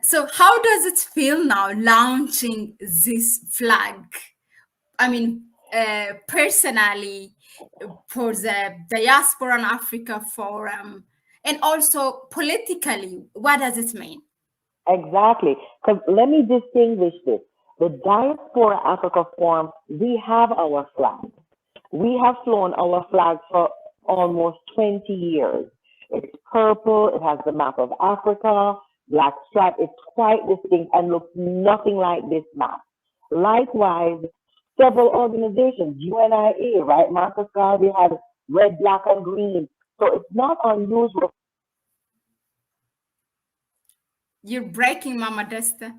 So how does it feel now launching this flag? I mean, personally, for the Diaspora and Africa Forum, and also politically, what does it mean? Exactly. Because let me distinguish this. The Diaspora Africa Forum, we have our flag. We have flown our flag for almost 20 years. It's purple, it has the map of Africa, black stripe. It's quite distinct and looks nothing like this map. Likewise, several organizations, UNIA, right? Marcus Garvey had red, black, and green. So it's not unusual. You're breaking, Mama Desta.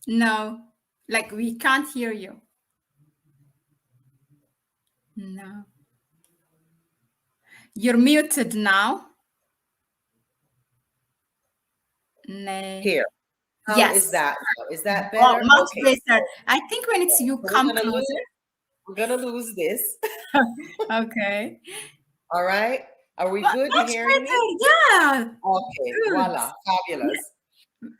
No, like we can't hear you. No. You're muted now. No. Here. How is Yes. that? Is that Oh, better? much Okay. better. I think when it's you, So come closer. we're gonna lose this. Okay. All right. Are we good? You Much hearing me? better. Yeah. Okay. Good. Voila. Fabulous.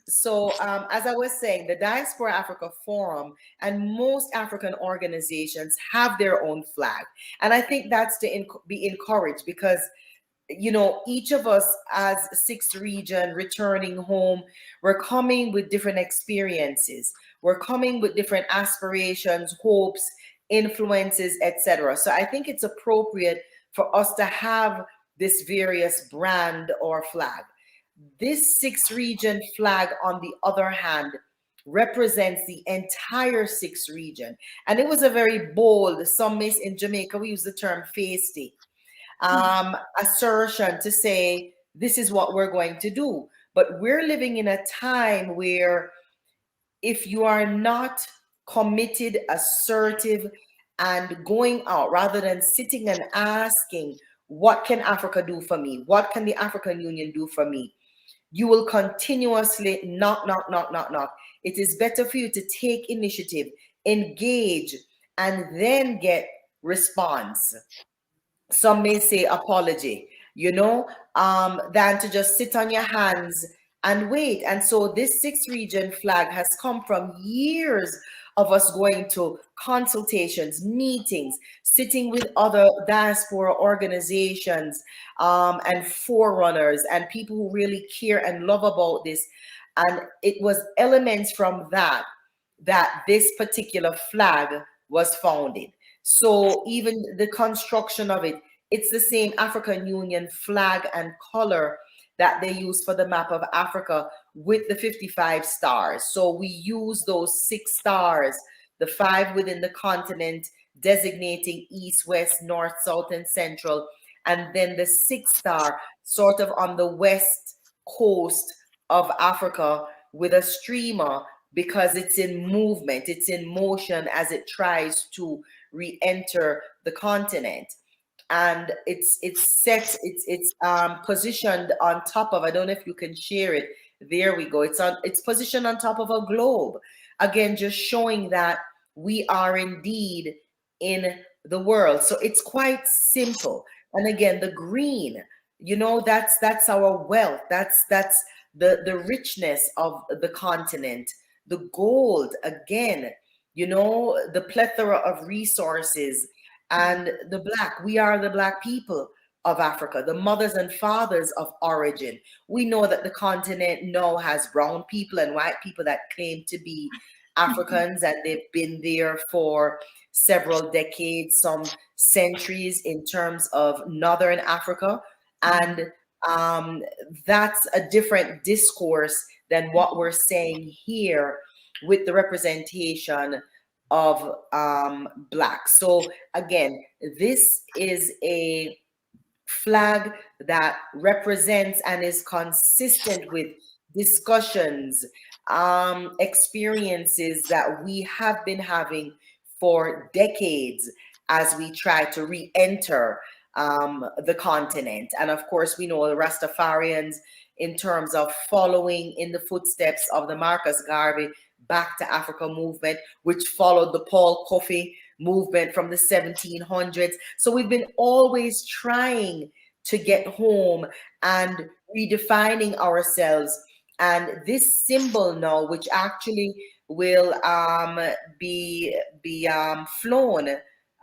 So, as I was saying, the Diaspora Africa Forum and most African organizations have their own flag. And I think that's to be encouraged because, you know, each of us as sixth region returning home, we're coming with different experiences. We're coming with different aspirations, hopes, influences, etc. So I think it's appropriate for us to have this various brand or flag. This sixth region flag, on the other hand, represents the entire sixth region. And it was a very bold, some may in Jamaica, we use the term feisty, assertion to say, this is what we're going to do. But we're living in a time where if you are not committed, assertive, and going out rather than sitting and asking, what can Africa do for me? What can the African Union do for me? You will continuously knock, knock, knock, knock, knock. It is better for you to take initiative, engage, and then get response. Some may say apology, you know, than to just sit on your hands and wait. And so this sixth region flag has come from years of us going to consultations, meetings, sitting with other diaspora organizations, and forerunners and people who really care and love about this. And it was elements from that this particular flag was founded. So even the construction of it, it's the same African Union flag and color that they use for the map of Africa with the 55 stars. So we use those 6 stars, the 5 within the continent, designating east, west, north, south, and central, and then the 6th star sort of on the west coast of Africa with a streamer, because it's in movement, it's in motion as it tries to re-enter the continent. And it's positioned on top of, I don't know if you can share it, there we go, it's positioned on top of a globe, again just showing that we are indeed in the world. So it's quite simple. And again, the green, you know, that's our wealth, that's the richness of the continent. The gold, again, you know, the plethora of resources. And the black, we are the black people of Africa, the mothers and fathers of origin. We know that the continent now has brown people and white people that claim to be Africans, and they've been there for several decades, some centuries in terms of Northern Africa. And that's a different discourse than what we're saying here with the representation of black. So again, this is a flag that represents and is consistent with discussions, experiences that we have been having for decades as we try to re-enter the continent. And of course, we know the Rastafarians, in terms of following in the footsteps of the Marcus Garvey Back to Africa movement, which followed the Paul Coffey movement from the 1700s. So we've been always trying to get home and redefining ourselves. And this symbol now, which actually will be flown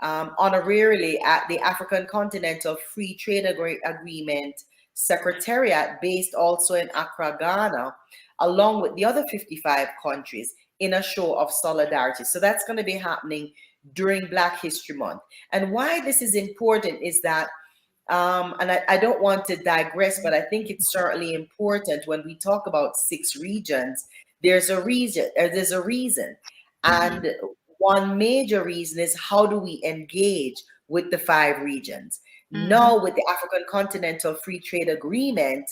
honorarily at the African Continental Free Trade Agreement Secretariat, based also in Accra, Ghana, along with the other 55 countries, in a show of solidarity. So that's going to be happening during Black History Month. And why this is important is that, and I don't want to digress, but I think it's certainly important when we talk about 6 regions. There's a reason. And one major reason is, how do we engage with the 5 regions? Now, with the African Continental Free Trade Agreement,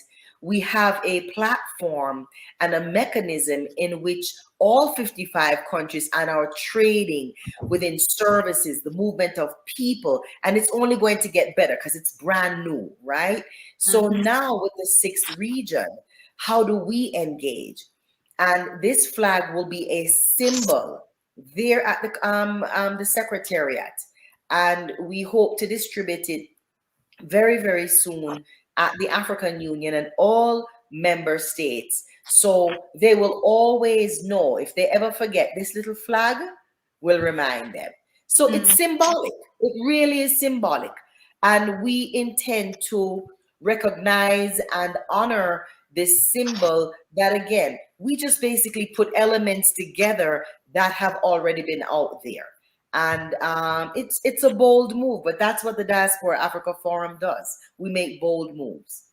we have a platform and a mechanism in which all 55 countries are now trading within services, the movement of people, and it's only going to get better because it's brand new, right? So now with the 6th region, how do we engage? And this flag will be a symbol there at the Secretariat, and we hope to distribute it very, very soon at the African Union and all member states. So they will always know. If they ever forget, this little flag will remind them. So it's symbolic. It really is symbolic. And we intend to recognize and honor this symbol that, again, we just basically put elements together that have already been out there. And it's a bold move, but that's what the Diaspora Africa Forum does. We make bold moves.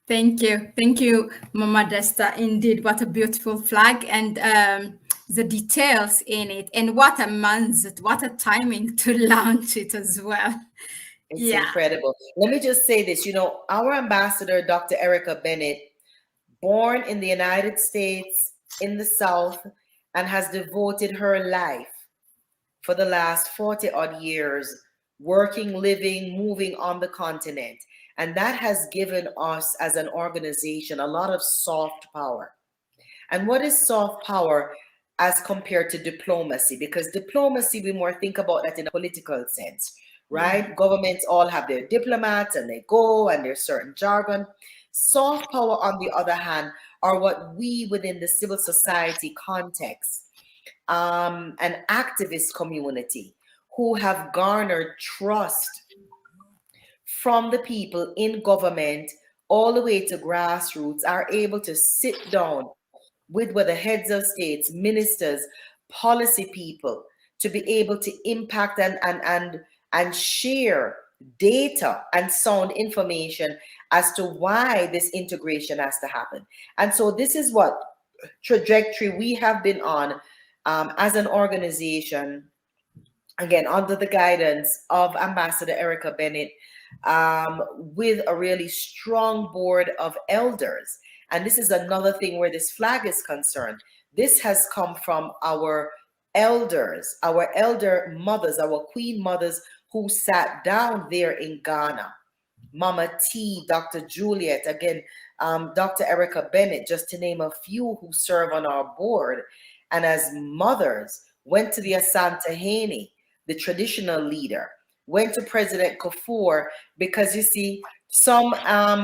Thank you, Mama Desta. Indeed, what a beautiful flag, and the details in it, and what a month, what a timing to launch it as well. It's incredible. Let me just say this, our ambassador, Dr. Erica Bennett, born in the United States, in the South, and has devoted her life for the last 40 odd years, working, living, moving on the continent. And that has given us as an organization a lot of soft power. And what is soft power as compared to diplomacy? Because diplomacy, we more think about that in a political sense, right? Governments all have their diplomats and they go and there's certain jargon. Soft power, on the other hand, are what we within the civil society context, an activist community who have garnered trust from the people in government all the way to grassroots, are able to sit down with the heads of states, ministers, policy people, to be able to impact and share data and sound information as to why this integration has to happen. And so this is what trajectory we have been on as an organization, again, under the guidance of Ambassador Erica Bennett, with a really strong board of elders. And this is another thing where this flag is concerned. This has come from our elders, our elder mothers, our queen mothers who sat down there in Ghana. Mama T, Dr. Juliet, again, Dr. Erica Bennett, just to name a few who serve on our board. And as mothers, went to the Asante Haney, the traditional leader, went to President Kafur, because you see, some,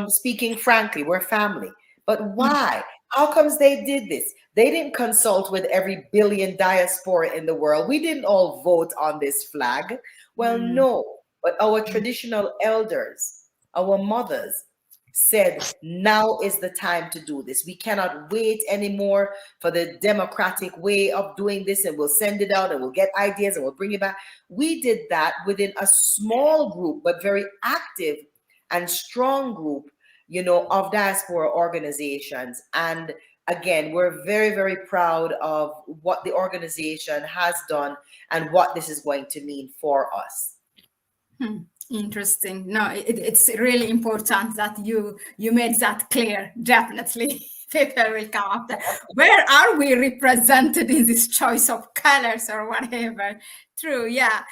speaking frankly, we're family. But why? How comes they did this? They didn't consult with every billion diaspora in the world. We didn't all vote on this flag. Well, no, but our traditional elders, our mothers, said now is the time to do this. We cannot wait anymore for the democratic way of doing this, and we'll send it out and we'll get ideas and we'll bring it back. We did that within a small group, but very active and strong group, of diaspora organizations. And again, we're very, very proud of what the organization has done and what this is going to mean for us. Interesting. No, it's really important that you made that clear. Definitely, people will come after. Where are we represented in this choice of colors or whatever? True, yeah.